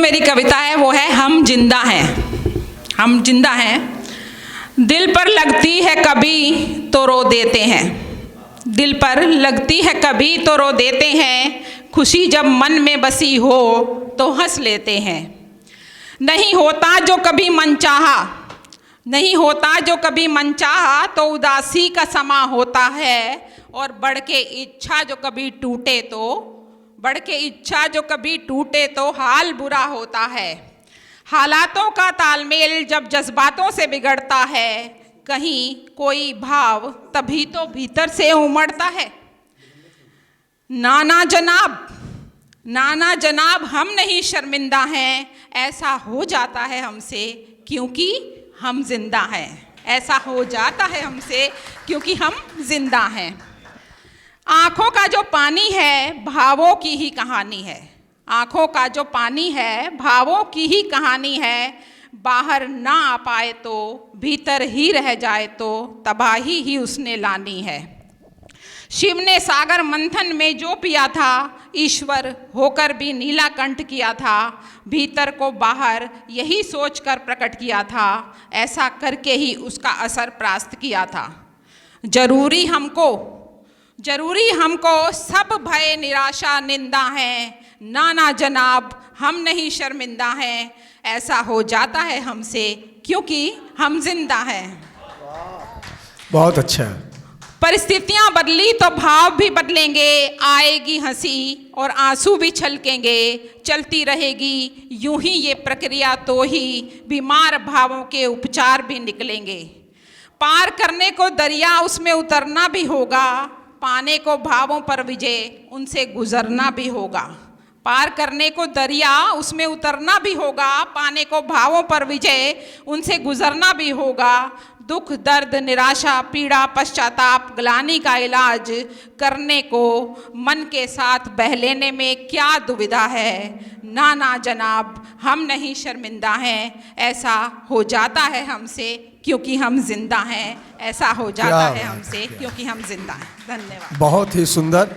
मेरी कविता है वो है हम जिंदा हैं। हम जिंदा हैं। दिल पर लगती है कभी तो रो देते हैं। दिल पर लगती है कभी तो रो देते हैं। खुशी जब मन में बसी हो तो हंस लेते हैं। नहीं होता जो कभी मन चाहा, नहीं होता जो कभी मन चाहा तो उदासी का समा होता है। और बढ़ के इच्छा जो कभी टूटे तो, बढ़ के इच्छा जो कभी टूटे तो हाल बुरा होता है। हालातों का तालमेल जब जज्बातों से बिगड़ता है, कहीं कोई भाव तभी तो भीतर से उमड़ता है। नाना जनाब, नाना जनाब हम नहीं शर्मिंदा हैं, ऐसा हो जाता है हमसे क्योंकि हम जिंदा हैं। ऐसा हो जाता है हमसे क्योंकि हम जिंदा हैं। आँखों का जो पानी है भावों की ही कहानी है। आँखों का जो पानी है भावों की ही कहानी है। बाहर ना आ पाए तो भीतर ही रह जाए तो तबाही ही उसने लानी है। शिव ने सागर मंथन में जो पिया था, ईश्वर होकर भी नीलाकंठ किया था। भीतर को बाहर यही सोचकर प्रकट किया था, ऐसा करके ही उसका असर परास्त किया था। जरूरी हमको सब भय निराशा निंदा है। नाना जनाब हम नहीं शर्मिंदा हैं, ऐसा हो जाता है हमसे क्योंकि हम जिंदा हैं। बहुत अच्छा। परिस्थितियां बदली तो भाव भी बदलेंगे। आएगी हंसी और आंसू भी छलकेंगे। चलती रहेगी यूं ही ये प्रक्रिया तो ही बीमार भावों के उपचार भी निकलेंगे। पार करने को दरिया उसमें उतरना भी होगा। पाने को भावों पर विजय उनसे गुजरना भी होगा। पार करने को दरिया उसमें उतरना भी होगा। पाने को भावों पर विजय उनसे गुजरना भी होगा। दुख दर्द निराशा पीड़ा पश्चाताप ग्लानि का इलाज करने को मन के साथ बह लेने में क्या दुविधा है। नाना जनाब हम नहीं शर्मिंदा हैं, ऐसा हो जाता है हमसे क्योंकि हम जिंदा हैं। ऐसा हो जाता है हमसे क्योंकि हम जिंदा हैं। धन्यवाद। बहुत ही सुंदर।